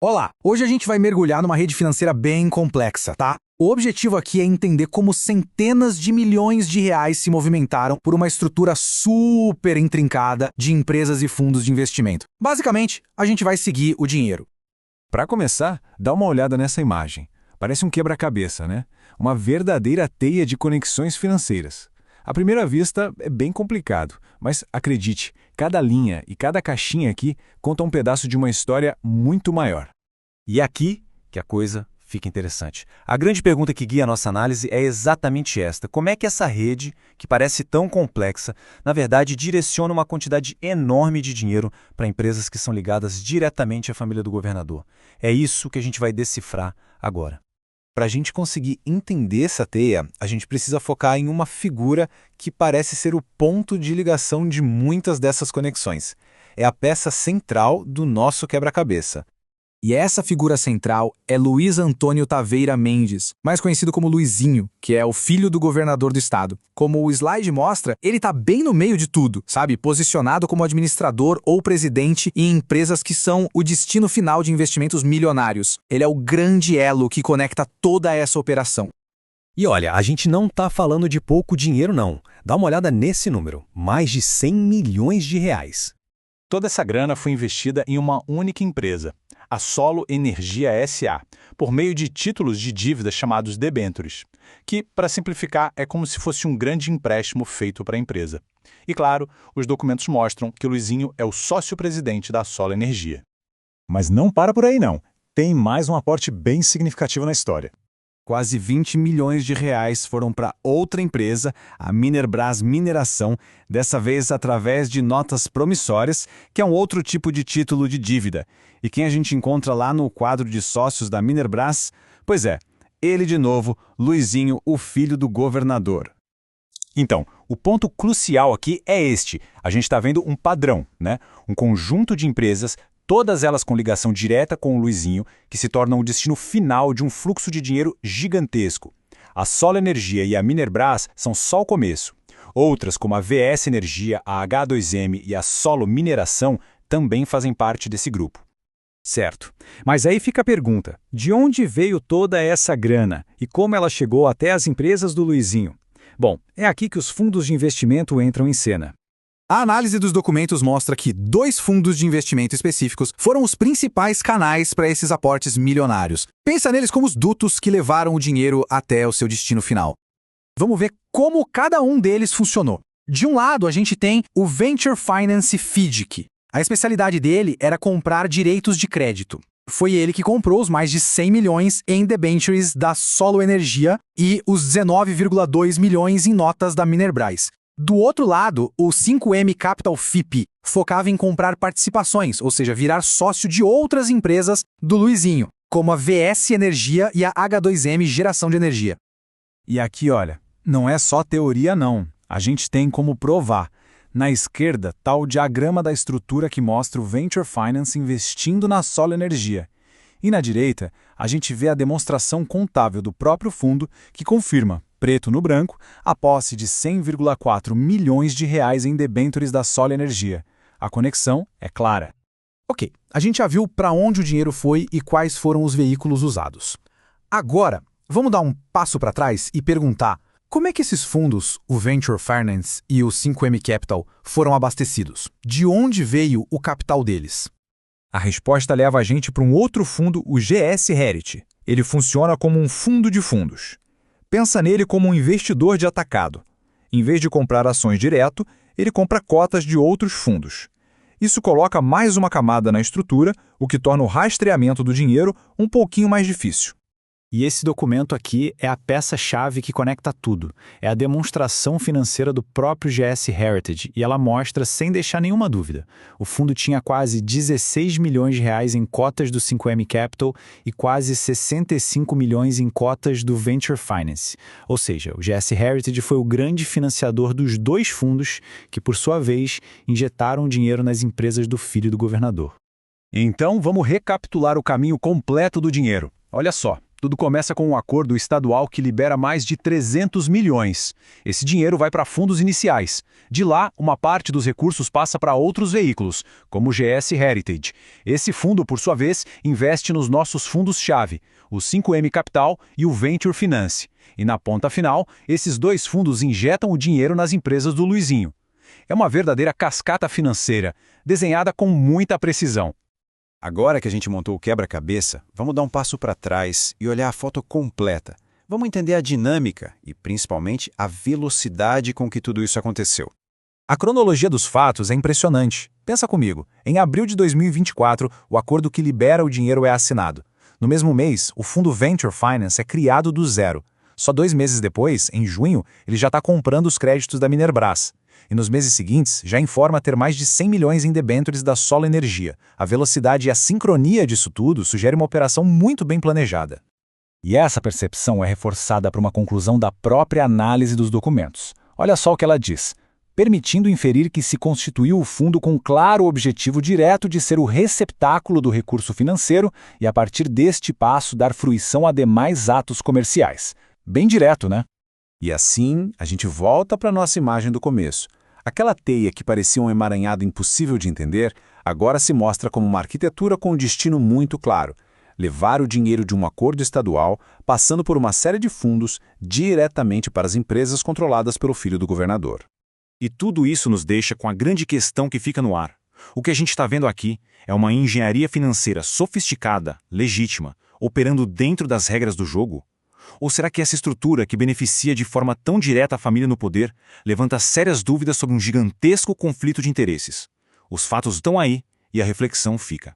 Olá! Hoje a gente vai mergulhar numa rede financeira bem complexa, tá? O objetivo aqui é entender como centenas de milhões de reais se movimentaram por uma estrutura super intrincada de empresas e fundos de investimento. Basicamente, a gente vai seguir o dinheiro. Para começar, dá uma olhada nessa imagem. Parece um quebra-cabeça, né? Uma verdadeira teia de conexões financeiras. À primeira vista, é bem complicado, mas acredite, cada linha e cada caixinha aqui conta um pedaço de uma história muito maior. E é aqui que a coisa fica interessante. A grande pergunta que guia a nossa análise é exatamente esta: como é que essa rede, que parece tão complexa, na verdade direciona uma quantidade enorme de dinheiro para empresas que são ligadas diretamente à família do governador? É isso que a gente vai decifrar agora. Para a gente conseguir entender essa teia, a gente precisa focar em uma figura que parece ser o ponto de ligação de muitas dessas conexões. É a peça central do nosso quebra-cabeça. E essa figura central é Luiz Antônio Taveira Mendes, mais conhecido como Luizinho, que é o filho do governador do estado. Como o slide mostra, ele tá bem no meio de tudo, sabe? Posicionado como administrador ou presidente em empresas que são o destino final de investimentos milionários. Ele é o grande elo que conecta toda essa operação. E olha, a gente não está falando de pouco dinheiro não. Dá uma olhada nesse número, mais de 100 milhões de reais. Toda essa grana foi investida em uma única empresa, a Solo Energia S.A., por meio de títulos de dívida chamados debêntures, que, para simplificar, é como se fosse um grande empréstimo feito para a empresa. E claro, os documentos mostram que o Luizinho é o sócio-presidente da Solo Energia. Mas não para por aí não. Tem mais um aporte bem significativo na história. Quase 20 milhões de reais foram para outra empresa, a Minerbras Mineração, dessa vez através de notas promissórias, que é um outro tipo de título de dívida. E quem a gente encontra lá no quadro de sócios da Minerbras? Pois é, ele de novo, Luizinho, o filho do governador. Então, o ponto crucial aqui é este. A gente está vendo um padrão, né? Um conjunto de empresas, todas elas com ligação direta com o Luizinho, que se tornam o destino final de um fluxo de dinheiro gigantesco. A Solo Energia e a Minerbras são só o começo. Outras, como a VS Energia, a H2M e a Solo Mineração, também fazem parte desse grupo. Certo. Mas aí fica a pergunta: de onde veio toda essa grana e como ela chegou até as empresas do Luizinho? Bom, é aqui que os fundos de investimento entram em cena. A análise dos documentos mostra que 2 fundos de investimento específicos foram os principais canais para esses aportes milionários. Pensa neles como os dutos que levaram o dinheiro até o seu destino final. Vamos ver como cada um deles funcionou. De um lado, a gente tem o Venture Finance FIDIC. A especialidade dele era comprar direitos de crédito. Foi ele que comprou os mais de 100 milhões em debentures da Solo Energia e os 19,2 milhões em notas da Minerbras. Do outro lado, o 5M Capital FIP focava em comprar participações, ou seja, virar sócio de outras empresas do Luizinho, como a VS Energia e a H2M Geração de Energia. E aqui, olha, não é só teoria não. A gente tem como provar. Na esquerda está o diagrama da estrutura que mostra o Venture Finance investindo na Solo Energia. E na direita, a gente vê a demonstração contábil do próprio fundo que confirma, preto no branco, a posse de 100,4 milhões de reais em debêntures da Solo Energia. A conexão é clara. Ok, a gente já viu para onde o dinheiro foi e quais foram os veículos usados. Agora, vamos dar um passo para trás e perguntar como é que esses fundos, o Venture Finance e o 5M Capital, foram abastecidos? De onde veio o capital deles? A resposta leva a gente para um outro fundo, o GS Heritage. Ele funciona como um fundo de fundos. Pensa nele como um investidor de atacado. Em vez de comprar ações direto, ele compra cotas de outros fundos. Isso coloca mais uma camada na estrutura, o que torna o rastreamento do dinheiro um pouquinho mais difícil. E esse documento aqui é a peça-chave que conecta tudo. É a demonstração financeira do próprio GS Heritage e ela mostra sem deixar nenhuma dúvida. O fundo tinha quase 16 milhões de reais em cotas do 5M Capital e quase 65 milhões em cotas do Venture Finance. Ou seja, o GS Heritage foi o grande financiador dos 2 fundos que, por sua vez, injetaram dinheiro nas empresas do filho do governador. Então, vamos recapitular o caminho completo do dinheiro. Olha só, Tudo começa com um acordo estadual que libera mais de 300 milhões. Esse dinheiro vai para fundos iniciais. De lá, uma parte dos recursos passa para outros veículos, como o GS Heritage. Esse fundo, por sua vez, investe nos nossos fundos-chave, o 5M Capital e o Venture Finance. E na ponta final, esses dois fundos injetam o dinheiro nas empresas do Luizinho. É uma verdadeira cascata financeira, desenhada com muita precisão. Agora que a gente montou o quebra-cabeça, vamos dar um passo para trás e olhar a foto completa. Vamos entender a dinâmica e, principalmente, a velocidade com que tudo isso aconteceu. A cronologia dos fatos é impressionante. Pensa comigo, em abril de 2024, o acordo que libera o dinheiro é assinado. No mesmo mês, o fundo Venture Finance é criado do zero. Só 2 meses depois, em junho, ele já está comprando os créditos da Minerbras. E nos meses seguintes, já informa ter mais de 100 milhões em debêntures da Solo Energia. A velocidade e a sincronia disso tudo sugere uma operação muito bem planejada. E essa percepção é reforçada por uma conclusão da própria análise dos documentos. Olha só o que ela diz. Permitindo inferir que se constituiu o fundo com claro objetivo direto de ser o receptáculo do recurso financeiro e, a partir deste passo, dar fruição a demais atos comerciais. Bem direto, né? E assim, a gente volta para a nossa imagem do começo. Aquela teia que parecia um emaranhado impossível de entender, agora se mostra como uma arquitetura com um destino muito claro: levar o dinheiro de um acordo estadual, passando por uma série de fundos, diretamente para as empresas controladas pelo filho do governador. E tudo isso nos deixa com a grande questão que fica no ar. O que a gente está vendo aqui é uma engenharia financeira sofisticada, legítima, operando dentro das regras do jogo? Ou será que essa estrutura, que beneficia de forma tão direta a família no poder, levanta sérias dúvidas sobre um gigantesco conflito de interesses? Os fatos estão aí e a reflexão fica.